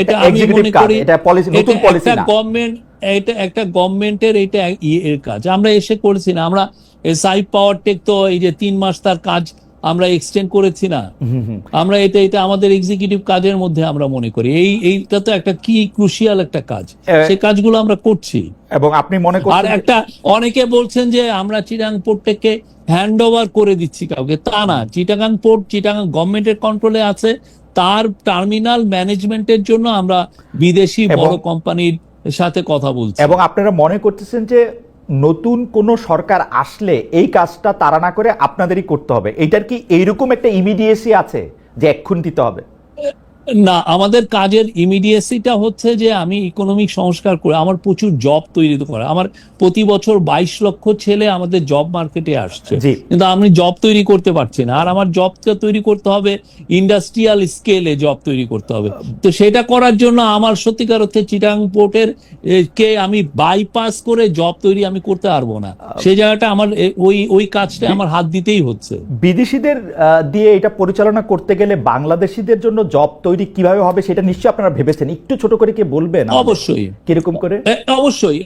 এটা আমি মনে করি এটা পলিসি, নতুন পলিসি না। এটা একটা গভর্নমেন্টের এটা এর কাজ। আমরা এসে করেছি না, আমরা সাইফ পাওয়ার টেক তো এই যে 3 মাস তার কাজ আমরা এক্সটেন্ড করেছি না, আমরা এটা আমাদের এক্সিকিউটিভ কাজের মধ্যে আমরা মনে করি এইটা তো একটা কি ক্রুশিয়াল একটা কাজ, সেই কাজগুলো আমরা করছি। এবং আপনি মনে করেন, আর একটা অনেকে বলছেন যে আমরা চিটাগাং পোর্টটাকে হ্যান্ড ওভার করে দিচ্ছি কাউকে, তা না। চিটাগাং পোর্ট চিটাগাং গভর্নমেন্টের কন্ট্রোলে আছে, তার টার্মিনাল ম্যানেজমেন্টের জন্য আমরা বিদেশি বড় কোম্পানির সাথে কথা বলছি। এবং আপনারা মনে করতেছেন যে নতুন কোন সরকার আসলে এই কাজটা তারা না করে আপনাদেরই করতে হবে, এইটার কি এইরকম একটা ইমিডিয়েসি আছে যে এক্ষুনি দিতে হবে? না, আমাদের কাজের ইমিডিয়েসিটা হচ্ছে যে আমি ইকোনমিক সংস্কার করে আমার প্রচুর জব তৈরি করা। আমার প্রতি বছর 22 লক্ষ ছেলে আমাদের জব মার্কেটে আসছে, কিন্তু আমি জব তৈরি করতে পারছি না। আর আমার জবটা তৈরি করতে হবে ইন্ডাস্ট্রিয়াল স্কেলে, জব তৈরি করতে হবে। তো সেটা করার জন্য আমার সত্যিকার অর্থে চিটাগাং পোর্টের কে আমি বাইপাস করে জব তৈরি আমি করতে পারবো না। সেই জায়গাটা আমার ওই কাজটা আমার হাত দিতেই হচ্ছে। বিদেশিদের দিয়ে এটা পরিচালনা করতে গেলে বাংলাদেশিদের জন্য জব তৈরি কিভাবে হবে সেটা নিশ্চয়ই আপনারা ভেবেছেন, একটু ছোট করে কি বলবেন? অবশ্যই, কিরকম করে? অবশ্যই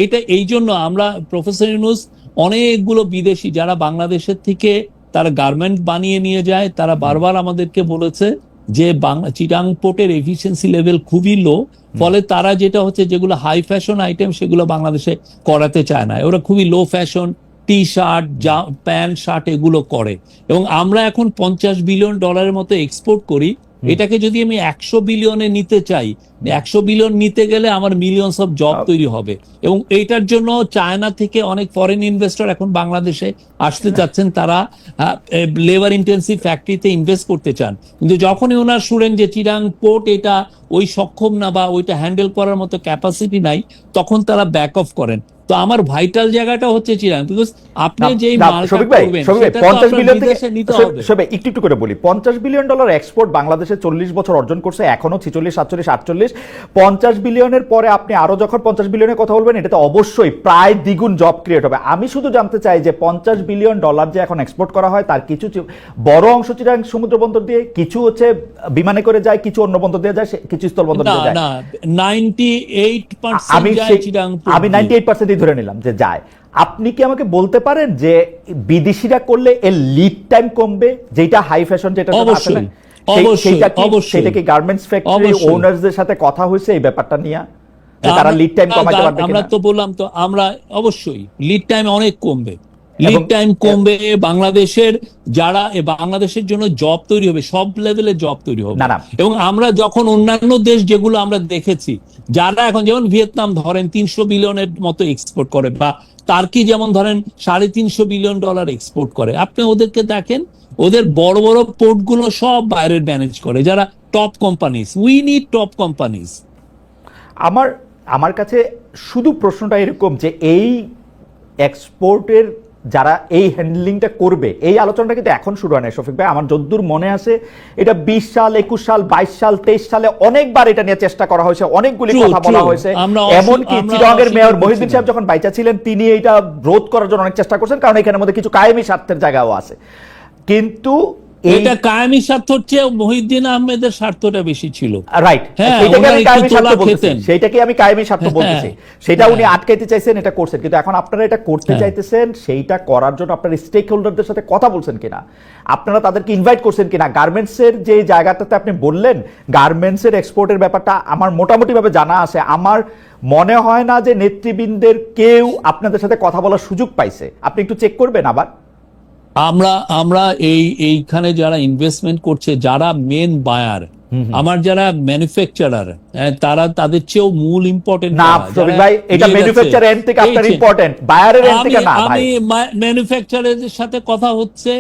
এটা এই জন্য আমরা প্রফেসর ইউনূস অনেকগুলো বিদেশি যারা বাংলাদেশের থেকে তারা গার্মেন্ট বানিয়ে নিয়ে যায়, তারা বারবার আমাদেরকে বলেছে যে চিটাগাং পোর্টের এফিসিয়েন্সি লেভেল খুবই লো, ফলে তারা যেটা হচ্ছে যেগুলো হাই ফ্যাশন আইটেম সেগুলো বাংলাদেশে করাতে চায় না, ওরা খুবই low fashion T shirt, pant shirt এগুলো করে। এবং আমরা এখন $50 বিলিয়ন মতো এক্সপোর্ট করি। এটাকে যদি আমি 100 বিলিয়নে নিতে চাই, 100 বিলিয়ন নিতে গেলে আমার মিলিয়নস অফ জব তৈরি হবে। এবং এইটার জন্য চায়না থেকে অনেক ফরেন ইনভেস্টর এখন বাংলাদেশে আসতে চাচ্ছেন, তারা লেবার ইন্টেন্সিভ ফ্যাক্টরিতে ইনভেস্ট করতে চান। কিন্তু যখনই ওনার শুনেন যে চিটাগাং পোর্ট এটা ওই সক্ষম না বা ওইটা হ্যান্ডেল করার মতো ক্যাপাসিটি নাই, তখন তারা ব্যাক অফ করেন। তো আমার ভাইটাল জায়গাটা হচ্ছে চিটাগাং, বিকজ আপনি যেই মালটা করবেন সেটা তো আপনার বিদেশে নিতে হবে। একটু করে বলি, $50 বিলিয়ন এক্সপোর্ট বাংলাদেশে 40 বছর অর্জন করছে, এখনো 46, 47, 48। 50 বিলিয়নের পরে আপনি আরো যখন 50 বিলিয়নের কথা বলবেন, এটাতে অবশ্যই প্রায় দ্বিগুণ জব ক্রিয়েট হবে। আমি শুধু জানতে চাই যে $50 বিলিয়ন যে এখন এক্সপোর্ট করা হয়, তার কিছু বড় অংশ চিটাগাং সমুদ্র বন্দর দিয়ে, কিছু হচ্ছে বিমানে করে যায়, কিছু অন্য বন্দর দিয়ে যায়, কিছু স্থল বন্দর দিয়ে যায়। না, 98% যায় চিটাগাং পোর্ট। আমি 98% ধরে নিলাম যে যায়। আপনি কি আমাকে বলতে পারেন যে বিদেশিরা করলে এর লিড টাইম কমবে, যেটা হাই ফ্যাশন যেটা অবশ্যই, সেটা কি গার্মেন্টস ফ্যাক্টরি ওনারদের সাথে কথা হয়েছে এই ব্যাপারটা নিয়ে, যে তারা লিড টাইম কমাতে পারবে? আমরা তো বললাম তো, আমরা অবশ্যই লিড টাইম অনেক কমবে, লিড টাইম কমবে। বাংলাদেশের যারা বাংলাদেশের জন্য জব তৈরি হবে, সব লেভেলে জব তৈরি হবে। এবং আমরা যখন অন্যান্য দেশ যেগুলো আমরা দেখেছি, যারা এখন যেমন ভিয়েতনাম ধরেন $300 বিলিয়নের মতো এক্সপোর্ট করে, বা টার্কি যেমন ধরেন $350 বিলিয়ন এক্সপোর্ট করে, আপনি ওদেরকে দেখেন, ওদের বড় বড় পোর্ট গুলো সব বাইরের ম্যানেজ করে, যারা top companies. We need top companies. আমার কাছে শুধু প্রশ্নটা এরকম যে এই এক্সপোর্টের যারা এই হ্যান্ডলিংটা করবে, এই আলোচনাটা কিন্তু এখন শুরু হয় না শফিক ভাই। আমার যদ্দূর মনে আছে, এটা 20 সাল, 21 সাল, 22 সাল, 23 সালে অনেকবার এটা নিয়ে চেষ্টা করা হয়েছে, অনেকগুলি কথা বলা হয়েছে। এমনকি চিটাগাংয়ের মেয়র মহিউদ্দিন সাহেব যখন বাইচা ছিলেন, তিনি এটা রোধ করার জন্য অনেক চেষ্টা করছেন, কারণ এখানের মধ্যে কিছু কায়েমি স্বার্থের জায়গাও আছে। কিন্তু এটা কায়েমি স্বার্থ হচ্ছে মহিউদ্দিন আহমেদের স্বার্থটা বেশি ছিল, রাইট? সেইটাকে আমি কায়েমি স্বার্থ বলতেছি, সেটা উনি আটকাইতে চাইছেন, এটা করছেন। কিন্তু এখন আপনারা এটা করতে চাইতেছেন, সেইটা করার জন্য আপনারা স্টেক হোল্ডারদের সাথে কথা বলছেন কিনা, আপনারা তাদেরকে ইনভাইট করছেন কিনা? গার্মেন্টসের যে জায়গাটাতে আপনি বললেন, গার্মেন্টসের এক্সপোর্টের ব্যাপারটা আমার মোটামুটি ভাবে জানা আছে। আমার মনে হয় না যে নেতৃবৃন্দের কেউ আপনাদের সাথে কথা বলার সুযোগ পাইছে। আপনি একটু চেক করবেন আবার। আমরা এইখানে যারা ইনভেস্টমেন্ট করছে, যারা মেন বায়ার, আমার যারা ম্যানুফ্যাকচারার, তারা তাদের চেয়েও মূল ইম্পর্টেন্ট না ভাই, এটা ম্যানুফ্যাকচার এন্ড থেকে আপনার ইম্পর্টেন্ট, বায়ারের এন্ড থেকে না ভাই। আমি ম্যানুফ্যাকচারারদের সাথে কথা হচ্ছে,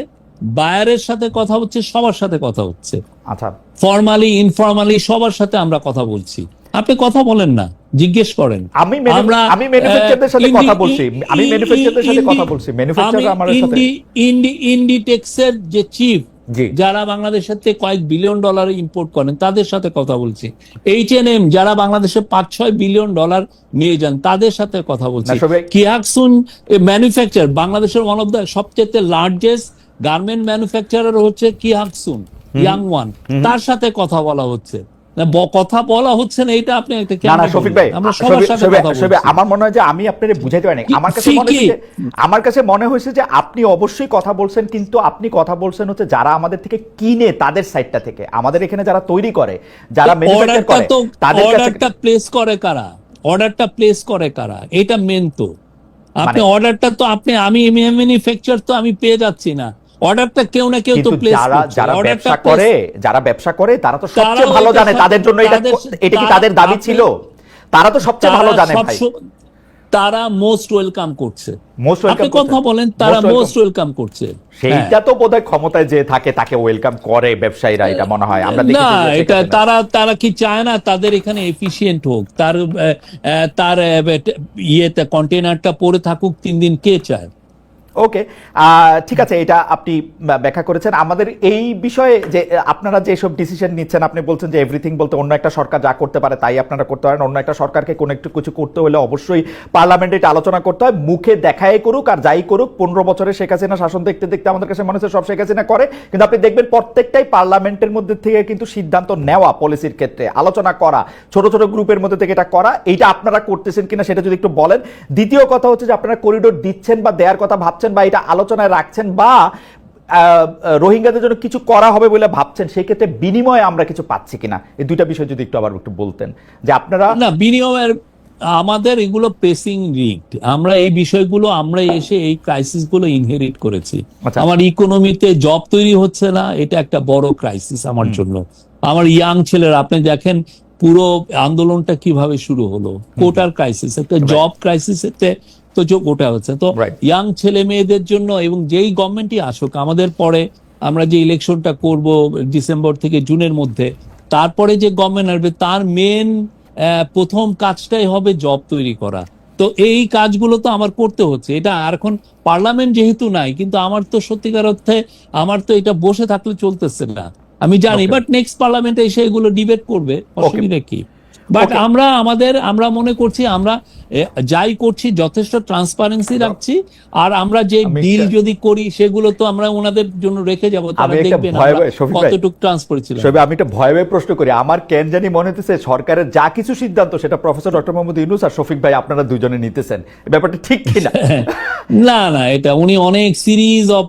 বায়ারের সাথে কথা হচ্ছে, সবার সাথে কথা হচ্ছে। আচ্ছা, ফর্মালি ইনফর্মালি সবার সাথে আমরা কথা বলছি। আপনি কথা বলেন না, জিজ্ঞেস করেন। আমি ম্যানুফ্যাকচারদের সাথে কথা বলছি, ম্যানুফ্যাকচারদের সাথে কথা বলছি। ম্যানুফ্যাকচারার আমার সাথে ইন্ডিটেক্সের যে চিফ জি। যারা বাংলাদেশের থেকে কয়েক বিলিয়ন ডলার ইম্পোর্ট করেন তাদের সাথে কথা বলছি। H&M যারা বাংলাদেশে 5-6 বিলিয়ন ডলার নিয়ে যান তাদের সাথে কথা বলছি। না, সবাই- কিয়াকসুন ম্যানুফ্যাকচার, বাংলাদেশের ওয়ান অফ দ্য সবচেয়ে লার্জেস্ট গার্মেন্ট ম্যানুফ্যাকচারার হচ্ছে কিয়াকসুন, ইয়াং ওয়ান, তার সাথে কথা বলা হচ্ছে। না, কথা বলা হচ্ছে না, এটা আপনি একটা না কেন না শফিক ভাই, বললেন? আমরা সবার সাথে কথা বলছি। আমার মনে হয় যে আমি আপনারে বুঝাইতে পারিনি। আমার কাছে মনে হয়েছে আমার কাছে মনে হয়েছে যে আপনি অবশ্যই কথা বলছেন, কিন্তু আপনি কথা বলছেন হচ্ছে যারা আমাদের থেকে কিনে তাদের সাইডটা থেকে, আমাদের এখানে যারা তৈরি করে, যারা ম্যানুফ্যাকচার করে তাদের কাছে। অর্ডারটা প্লেস করে কারা? অর্ডারটা প্লেস করে কারা? এটা মেন তো। আপনি অর্ডারটা তো আমি ম্যানুফ্যাকচার তো আমি পেয়ে যাচ্ছি না, অর্ডারটা কেউ না কেউ তো কিন্তু প্লেস যারা করছে। যারা অর্ডারটা ব্যবসা করে, যারা ব্যবসা করে তারা তো সবচেয়ে ভালো জানে তাদের জন্য এটা কি তাদের দাবি ছিল? তারা তো সবচেয়ে ভালো জানে ভাই। তারা মোস্ট ওয়েলকাম করছে। মোস্ট ওয়েলকাম আপনি কথা বলেন, তারা মোস্ট ওয়েলকাম করছে। সেইটা তো বোধহয় ক্ষমতায় যে থাকে তাকে ওয়েলকাম করে ব্যবসায়ীরা, এটা মনে হয় আমরা দেখি। না, এটা তারা কি চায় না তাদের এখানে এফিশিয়েন্ট হোক, তার ইয়েতে কন্টেনারটা পড়ে থাকুক 3 দিন, কে চায়? ওকে, ঠিক আছে, এটা আপনি ব্যাখ্যা করেছেন। আমাদের এই বিষয়ে যে আপনারা যে সব ডিসিশন নিচ্ছেন, আপনি বলছেন যে এভরিথিং বলতে অন্য একটা সরকার যা করতে পারে তাই আপনারা করতে পারেন। অন্য একটা সরকারকে কোনো একটু কিছু করতে হলে অবশ্যই পার্লামেন্টে এটা আলোচনা করতে হয়। মুখে দেখাই করুক আর যাই করুক, 15 বছরে শেখ হাসিনা শাসন দেখতে দেখতে আমাদের কাছে মনে হচ্ছে সব শেখ হাসিনা করে, কিন্তু আপনি দেখবেন প্রত্যেকটাই পার্লামেন্টের মধ্যে থেকে কিন্তু সিদ্ধান্ত নেওয়া, পলিসির ক্ষেত্রে আলোচনা করা, ছোট ছোট গ্রুপের মধ্যে থেকে এটা করা। এইটা আপনারা করতেছেন কিনা সেটা যদি একটু বলেন। দ্বিতীয় কথা হচ্ছে যে আপনারা করিডোর দিচ্ছেন বা দেওয়ার কথা ভাবছেন বা এটা আলোচনায় রাখছেন বা রোহিঙ্গাদের জন্য কিছু করা হবে বলে ভাবছেন, সেই ক্ষেত্রে বিনিময়ে আমরা কিছু পাচ্ছি কিনা, এই দুইটা বিষয় যদি একটু আবার একটু বলতেন যে আপনারা। না, বিনিময়ের আমাদের এগুলো প্রেসিং রিগড, আমরা এই বিষয়গুলো আমরা এসে এই ক্রাইসিস গুলো ইনহেরিট করেছি। আমার ইকোনমিতে জব তৈরি হচ্ছে না, এটা একটা বড় ক্রাইসিস আমার জন্য। আমার ইয়াং ছেলেরা, আপনি দেখেন পুরো আন্দোলনটা কিভাবে শুরু হলো, কোটার ক্রাইসিস, একটা জব ক্রাইসিস এতে তো ওটা হচ্ছে। তো ইয়াং ছেলে মেয়েদের জন্য, এবং যেই গভর্নমেন্টই আসুক আমাদের পরে, আমরা যে ইলেকশনটা করব ডিসেম্বর থেকে জুনের মধ্যে, তারপরে যে গভর্নমেন্ট আসবে তার মেন প্রথম কাজটাই হবে জব তৈরি করা। তো এই কাজগুলো তো আমার করতে হচ্ছে। এটা আর এখন পার্লামেন্ট যেহেতু নাই, কিন্তু আমার তো সত্যিকার অর্থে আমার তো এটা বসে থাকলে চলতেছে না, আমি জানি। বাট নেক্সট পার্লামেন্টে এসে এগুলো ডিবেট করবে, অসুবিধা কি? বাট আমরা মনে করছি আমরা যাই করছি যথেষ্ট ট্রান্সপারেন্সি রাখছি, আর আমরা যে ডিল যদি করি সেগুলো তো আমরা ওনাদের জন্য রেখে যাবো, তারা দেখবেন কতটুকু ট্রান্সপারেন্সি। আমি একটা ভয় প্রশ্ন করি, আমার কেন জানি মনে হতেছে সরকারের যা কিছু সিদ্ধান্ত সেটা প্রফেসর ডক্টর মোহাম্মদ ইউনূস আর শফিক ভাই আপনারা দুজনে নিতেছেন, ব্যাপারটা ঠিক কিনা? না না, এটা উনি অনেক সিরিজ অফ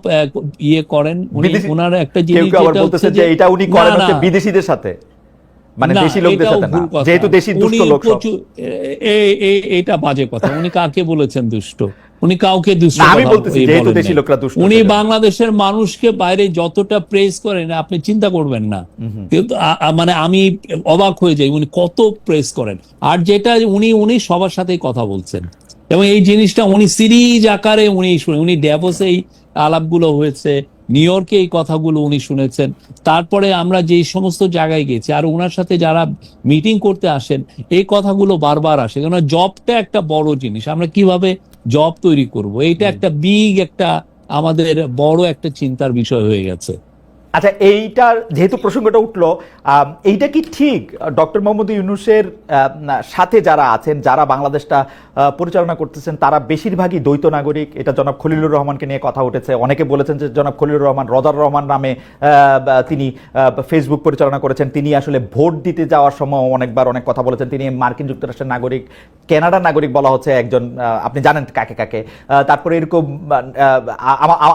ইয়ে করেন, ওনার একটা জিনিস যেটা হচ্ছে যে এটা উনি করেন হচ্ছে বিদেশিদের সাথে, মানে দেশি লোকদের সাথে না, যেহেতু দেশি দুষ্ট লোক সব। এটা বাজে কথা। উনি কাকে বলেছেন দুষ্ট? উনি কাউকে দুষ্ট আমি বলতেছি যেহেতু দেশি লোকরা দুষ্ট। উনি বাংলাদেশের মানুষকে বাইরে যতটা প্রেস করেন আপনি চিন্তা করবেন না, কিন্তু মানে আমি অবাক হয়ে যাই উনি কত প্রেস করেন। আর যেটা উনি সবার সাথেই কথা বলছেন, এবং এই জিনিসটা উনি সিরিজ আকারে উনি ড্যাভোসে এই আলাপগুলো হয়েছে, নিউ ইয়র্কে এই কথাগুলো উনি শুনেছেন। তারপরে আমরা যে সমস্ত জায়গায় গেছি আর ওনার সাথে যারা মিটিং করতে আসেন, এই কথাগুলো বারবার আসে। কেন জবটা একটা বড় জিনিস, আমরা কিভাবে জব তৈরি করব, এইটা একটা বিগ একটা আমাদের বড় একটা চিন্তার বিষয় হয়ে গেছে। আচ্ছা, এইটার যেহেতু প্রসঙ্গটা উঠলো, এইটা কি ঠিক ডক্টর মোহাম্মদ ইউনূসের সাথে যারা আছেন, যারা বাংলাদেশটা পরিচালনা করতেছেন, তারা বেশিরভাগই দ্বৈত নাগরিক? এটা জনাব খলিলুর রহমানকে নিয়ে কথা উঠেছে, অনেকে বলেছেন যে জনাব খলিলুর রহমান রজার রহমান নামে তিনি ফেসবুক পরিচালনা করেছেন, তিনি আসলে ভোট দিতে যাওয়ার সময় অনেকবার অনেক কথা বলেছেন, তিনি মার্কিন যুক্তরাষ্ট্রের নাগরিক, কানাডার নাগরিক বলা হচ্ছে একজন, আপনি জানেন কাকে কাকে। তারপরে এরকম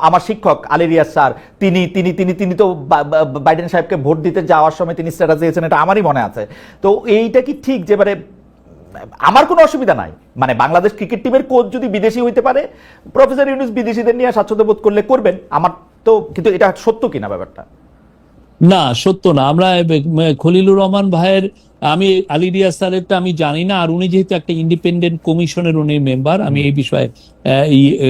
আমার শিক্ষক আলী রিয়াজ স্যার, তিনি তিনি তিনি তিনি তো বাইডেন সাহেবকে ভোট দিতে যাওয়ার সময় তিনি স্ট্যাটাস দিয়েছেন, এটা আমারই মনে আছে। তো এইটা কি ঠিক যে মানে আমার কোনো অসুবিধা নাই, মানে বাংলাদেশ ক্রিকেট টিমের কোচ যদি বিদেশি হইতে পারে, প্রফেসর ইউনূস বিদেশিদের নিয়ে স্বাচ্ছন্দ্য বোধ করলে করবেন, আমার তো, কিন্তু এটা সত্য কিনা ব্যাপারটা? না, সত্য না। আমরা খলিলুর রহমান ভাইয়ের আমি আলী রিয়াজ স্যারেরটা আমি জানি না, আর উনি যেহেতু একটা ইন্ডিপেন্ডেন্ট কমিশনের উনি মেম্বার, আমি এই বিষয়ে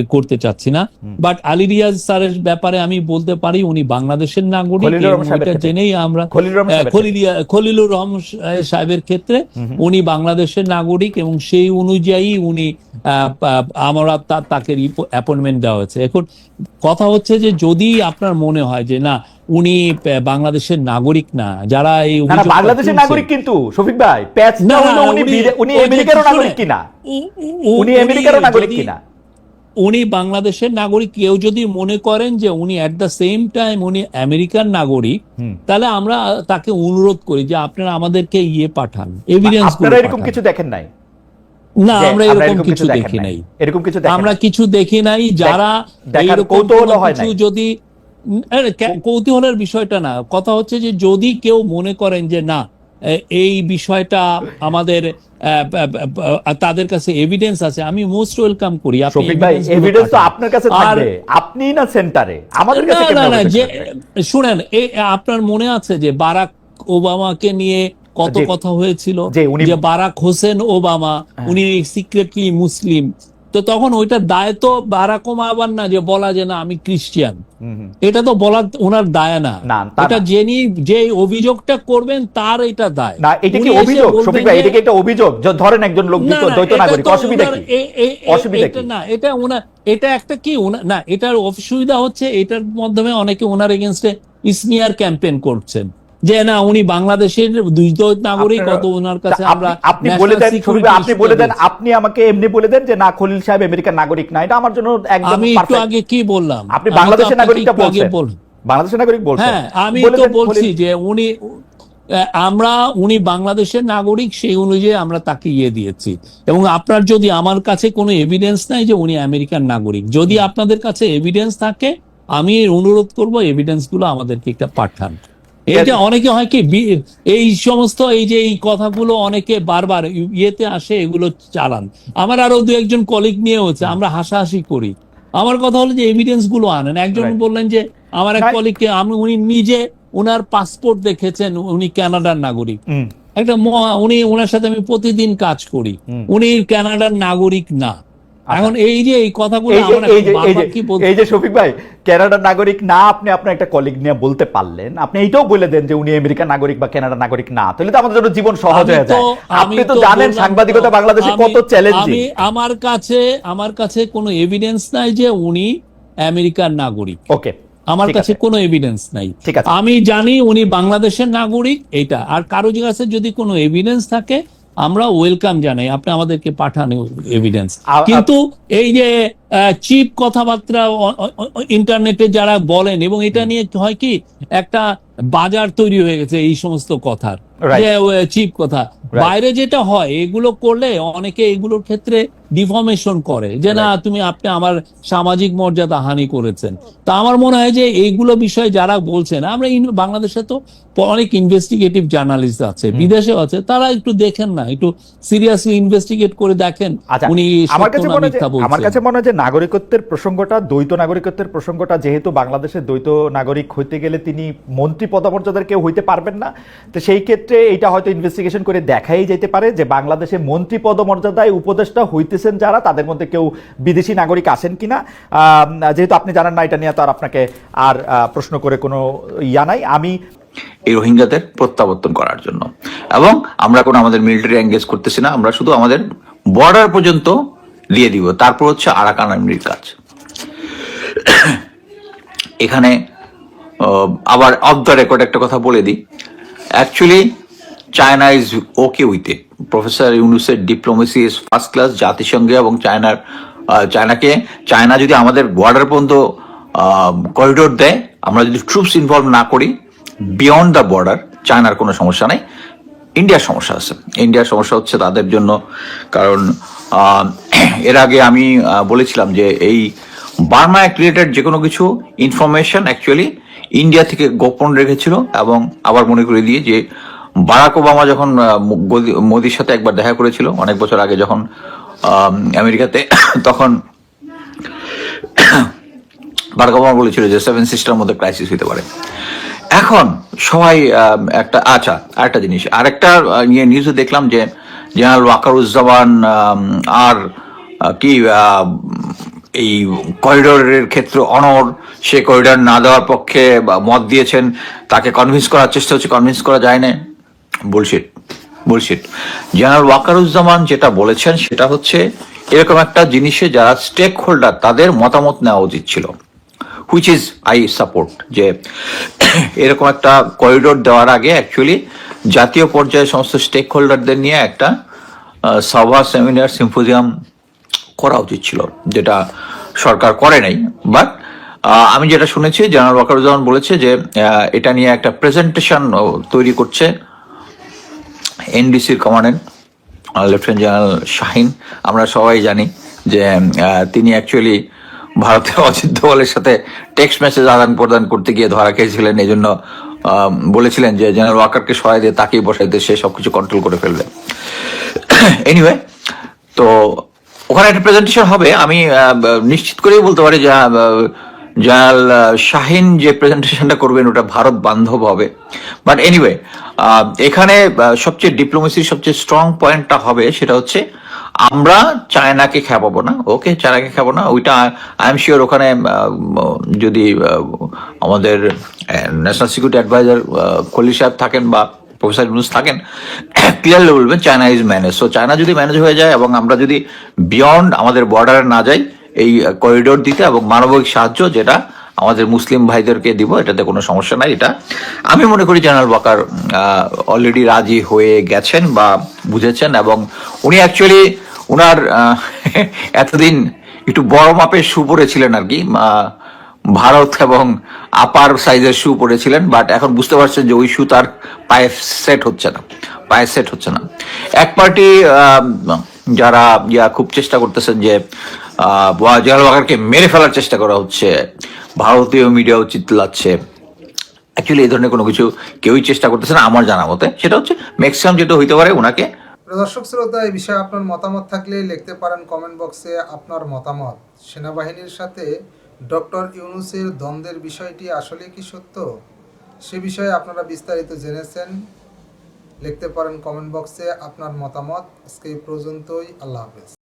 করতে চাচ্ছি না। বাট আলী রিয়াজ স্যারের ব্যাপারে আমি বলতে পারি উনি বাংলাদেশের নাগরিক, খলিলুর রহমান সাহেবের এটা ক্ষেত্রে। জেনেই আমরা খলিলুর রহমান সাহেবের খলিলুর রহমান সাহেবের ক্ষেত্রে উনি বাংলাদেশের নাগরিক, এবং সেই অনুযায়ী উনি আমরা তাকে অ্যাপয়েন্টমেন্ট দেওয়া হয়েছে। এখন কথা হচ্ছে যে যদি আপনার মনে হয় যে না উনি বাংলাদেশের নাগরিক না, যারা এই না, না, অভিযোগটা বাংলাদেশের তুলছে- নাগরিক কিন্তু শফিক ভাই, প্যাচটা না, হলো না, উনি ওই যে আমেরিকারও শুনে- নাগরিক কিনা, উনি আমেরিকারও নাগরিক কিনা। উনি বাংলাদেশের নাগরিক, কেউ যদি মনে করেন যে উনি অ্যাট দ্য সেম টাইম উনি আমেরিকান নাগরিক, তাহলে আমরা তাকে অনুরোধ করি যে আপনারা আমাদেরকে পাঠান, এভিডেন্স আপনারা এরকম কিছু দেখেন নাই? না, যে আমরা এরকম কিছু দেখেন দেখি নাই, এরকম কিছু দেখেন আমরা নাই? কিছু দেখি নাই। যারা দেখার এইরকম কৌতূহল কোনো হয় কিছু নাই? যদি কৌতূহলের বিষয়টা না, কথা হচ্ছে যে যদি কেউ মনে করেন যে না এই বিষয়টা আমাদের তাদের কাছে এভিডেন্স আছে, আমি মোস্ট ওয়েলকাম করি। আপনি শফিক ভাই, evidence গুলো এভিডেন্স তো পাঠান। আপনার কাছে আর থাকবে, আপনি না সেন্টারে, আমাদের কাছে না, কেন না, না, evidence যে থাকবে? শুনেন, আপনার মনে আছে যে বারাক ওবামাকে নিয়ে কত জি। কথা হয়েছিল, যে উনি- যে বারাক হোসেন ওবামা উনি সিক্রেটলি মুসলিম, তো তখন ওইটার দায় তো বারাক ওবামার না যে বলা যে না আমি খ্রিস্টিয়ান, এটা তো বলা ওনার দায় না। না, তা এটা না। যে অভিযোগটা করবেন তার এটা দায়। না, এটা কি উনি এসে অভিযোগ বলবেন শফিক ভাই? যে- এটা কি একটা অভিযোগ? ধরেন একজন লোক না, না, দ্বৈত এটা নাগরিক, তো অসুবিধা ওনার- কি? অসুবিধা কি? না, এটা একটা কি না, এটার অসুবিধা হচ্ছে এটার মাধ্যমে অনেকে ওনার এগেনস্টে স্মিয়ার ক্যাম্পেইন করছেন যে না উনি বাংলাদেশের দ্বৈত নাগরিক, আপনারা- কত ওনার কাছে তা আমরা আপনি national বলে দেন security শফিক ভাই, আপনি issue বলে দেন, দিয়েছি। আপনি আমাকে এমনি বলে দেন যে না খলিল সাহেব আমেরিকার নাগরিক না, এটা আমার জন্য একদম আমি একটু perfect। আগে কি বললাম? আপনি আমি তো বাংলাদেশের আপনাকে নাগরিকটা একটু আগে বলছেন, বললাম। বাংলাদেশের নাগরিক বলছেন। হ্যাঁ, আমি বলে তো দেন বলছি খলিল- যে উনি বাংলাদেশের নাগরিক, সেই অনুযায়ী আমরা তাকে দিয়েছি। এবং আপনার যদি আমার কাছে কোনো এভিডেন্স নাই যে উনি আমেরিকান নাগরিক, যদি আপনাদের কাছে এভিডেন্স থাকে আমি অনুরোধ করব এভিডেন্স গুলো আমাদেরকে একটা পাঠান। এটা অনেকে হয় কি এই সমস্ত এই কথাগুলো অনেকে বারবার ইয়েতে আসে, এগুলো চালান। আমার আরো দু একজন কলিগ নিয়ে হচ্ছে, আমরা হাসাহাসি করি। আমার কথা হলো যে এভিডেন্স গুলো আনেন। একজন Right. বললেন যে আমার এক Right. কলিগকে উনি নিজে ওনার পাসপোর্ট দেখেছেন, উনি কানাডার নাগরিক। একটা উনি ওনার সাথে আমি প্রতিদিন কাজ করি, উনি কানাডার নাগরিক না। এখন এই যে এই কথাগুলো আমরা বারবার কি বলছি, এই যে শফিক ভাই কানাডার নাগরিক না, আপনি আপনার একটা কলিগ নিয়ে বলতে পারলেন, আপনি এইটাও বলে দেন যে উনি আমেরিকান নাগরিক বা কানাডার নাগরিক না, তাহলে তো আমাদের জন্য জীবন সহজ হয়ে যায়। আপনি তো জানেন বললাম সাংবাদিকতা বাংলাদেশে কত চ্যালেঞ্জিং। আমার কাছে কোনো এভিডেন্স নাই যে উনি আমেরিকার নাগরিক। ওকে, আমার কাছে কোনো এভিডেন্স নাই। ঠিক আছে। আমি জানি উনি বাংলাদেশের নাগরিক, এটা। আর কারো কাছে যদি কোনো এভিডেন্স থাকে আমরা ওয়েলকাম জানাই, আপনি আমাদেরকে পাঠান এভিডেন্স। কিন্তু এই যে চিপ কথাবার্তা ইন্টারনেটে যারা বলেন, এবং এটা নিয়ে হয় কি একটা বাজার তৈরি হয়ে গেছে এই সমস্ত কথার, যে চিপ কথা। বাইরে যেটা হয় এগুলো করলে অনেকে এগুলোর ক্ষেত্রে ডিফর্মেশন করে যে না আপনি আমার সামাজিক মর্যাদা হানি করেছেন। তা আমার মনে হয় যে এইগুলো বিষয়ে যারা বলছেন, আমরা বাংলাদেশে তো অনেক ইনভেস্টিগেটিভ জার্নালিস্ট আছে, বিদেশেও আছে, তারা একটু দেখেন না, একটু সিরিয়াসলি ইনভেস্টিগেট করে দেখেন উনি সত্য না মিথ্যা বলছেন। আমার কাছে মনে হয় যে নাগরিকত্বের প্রসঙ্গটা, দ্বৈত নাগরিকত্বের প্রসঙ্গটা, যেহেতু বাংলাদেশের দ্বৈত নাগরিক হইতে গেলে তিনি মন্ত্রী পদমর্যাদার কেউ হইতে পারবেন না, তো সেই ক্ষেত্রে এটা হয়তো ইনভেস্টিগেশন করে দেখাই যেতে পারে যে বাংলাদেশে মন্ত্রী পদমর্যাদায় উপদেষ্টা হইতেছেন যারা, তাদের মধ্যে কেউ বিদেশি নাগরিক আছেন কিনা। যেহেতু আপনি জানেন না, এটা নিয়ে তো আর আপনাকে আর প্রশ্ন করে কোনো ইয়া নাই। আমি এই রোহিঙ্গাদের প্রত্যাবর্তন করার জন্য, এবং আমরা কোনো আমাদের মিলিটারি এঙ্গেজ করতেছি না, আমরা শুধু আমাদের বর্ডার পর্যন্ত দিয়ে দিব, তারপর হচ্ছে আরাকান আর্মির কাজ। এখানে আবার অফ দ্য রেকর্ড একটা কথা বলে দিই, actually China is okay with it. Professor ইউনুসের ডিপ্লোমেসি ইজ ফার্স্ট ক্লাস। জাতিসংঘে এবং চায়না যদি আমাদের বর্ডার পর্যন্ত করিডোর দেয়, আমরা যদি ট্রুপস ইনভলভ না করি বিয়ন্ড দ্য বর্ডার, চায়নার কোনো সমস্যা নেই। ইন্ডিয়ার সমস্যা আছে। ইন্ডিয়ার সমস্যা হচ্ছে তাদের জন্য, কারণ এর আগে আমি বলেছিলাম যে এই বার্মা রিলেটেড যে কোনো কিছু ইনফরমেশন অ্যাকচুয়ালি ইন্ডিয়া থেকে গোপন রেখেছিল। এবং আবার মনে করে দিয়ে যে বারাক ওবামা যখন মোদির সাথে একবার দেখা করেছিল অনেক বছর আগে যখন আমেরিকাতে, তখন বারাক ওবামা বলেছিল যে 7 সিস্টার মধ্যে ক্রাইসিস হতে পারে। এখন সবাই একটা আচ্ছা আরেকটা জিনিস আরেকটা নিউজে দেখলাম যে জেনারেল ওয়াকারুজ্জামান আর কি এই করিডোরের ক্ষেত্রে অনড়, সে করিডোর না দেওয়ার পক্ষে মত দিয়েছেন, তাকে কনভিন্স করার চেষ্টা হচ্ছে, কনভিন্স করা যায় না। Bullshit bullshit. জেনারেল ওয়াকারুজ্জামান যেটা বলেছেন সেটা হচ্ছে এরকম একটা জিনিসে যারা স্টেক হোল্ডার তাদের মতামত নেওয়া উচিত ছিল, হুইচ ইজ আই সাপোর্ট, যে এরকম একটা করিডোর দেওয়ার আগে অ্যাকচুয়ালি জাতীয় পর্যায়ে সমস্ত স্টেক হোল্ডারদের নিয়ে একটা সভা, সেমিনার, সিম্পোজিয়াম করা উচিত ছিল, যেটা সরকার করে নাই। বাট আমি যেটা শুনেছি জেনারেল ওয়াকারুজ্জামান বলেছে যে এটা নিয়ে একটা প্রেজেন্টেশন তৈরি করছে এনডিসির কমান্ডেন্ট লেফটেন্যান্ট জেনারেল শাহিন। আমরা সবাই জানি যে তিনি অ্যাকচুয়ালি ভারতের অজিত দোভালের সাথে টেক্সট মেসেজ আদান প্রদান করতে গিয়ে ধরা খেয়েছিলেন, এই জন্য বলেছিলেন যে জেনারেল ওয়াকারকে সহায় দিয়ে তাকেই বসাইতে, সে সবকিছু কন্ট্রোল করে ফেলবে। এনিওয়ে, তো ওখানে একটা প্রেজেন্টেশন হবে। আমি নিশ্চিত করেই বলতে পারি যে জেনারেল শাহিন যে প্রেজেন্টেশনটা করবেন ওটা ভারত বান্ধব হবে। বাট এনিওয়ে, এখানে সবচেয়ে ডিপ্লোমেসির সবচেয়ে স্ট্রং পয়েন্টটা হবে সেটা হচ্ছে আমরা চায়নাকে খেপাবো না, ওকে চায়নাকে খাবো না। ওইটা আই এম শিওর ওখানে যদি আমাদের ন্যাশনাল সিকিউরিটি অ্যাডভাইজার খলিল সাহেব থাকেন বা প্রফেসর ইউনূস থাকেন, ক্লিয়ারলি বলবেন China is manage. So China যদি ম্যানেজ হয়ে যায় এবং আমরা যদি বিয়ন্ড আমাদের বর্ডারে না যাই এই করিডোর দিতে এবং মানবিক সাহায্য যেটা আমাদের মুসলিম ভাইদেরকে দিব, এটাতে কোনো সমস্যা নাই। এটা আমি মনে করি জেনারেল ওয়াকার অলরেডি রাজি হয়ে গেছেন বা বুঝেছেন, এবং উনি অ্যাকচুয়ালি উনার এতদিন একটু বড় মাপের শু পরেছিলেন আর কি, ভারত এবং আপার সাইজের শু পরেছিলেন, বাট এখন বুঝতে পারছেন যে ওই শু তার পায়ে সেট হচ্ছে না, পায়ে সেট হচ্ছে না। এক পার্টি যারা খুব চেষ্টা করতেছেন যে জেনারেল ওয়াকারকে মেরে ফেলার চেষ্টা করা হচ্ছে, ভারতীয় মিডিয়াও চিৎলাচ্ছে। অ্যাকচুয়ালি এই ধরনের কোনো কিছু কেউই চেষ্টা করতেছে না আমার জানা মতে। সেটা হচ্ছে ম্যাক্সিমাম যেটা হইতে পারে ওনাকে। দর্শক শ্রোতা, এই বিষয়ে আপনার মতামত থাকলে লিখতে পারেন কমেন্ট বক্সে আপনার মতামত। সেনাবাহিনীর সাথে ডক্টর ইউনূসের দ্বন্দ্বের বিষয়টি আসলে কি সত্য, সে বিষয়ে আপনারা বিস্তারিত জেনেছেন, লিখতে পারেন কমেন্ট বক্সে আপনার মতামত। আজকে এই পর্যন্তই, আল্লাহ হাফেজ।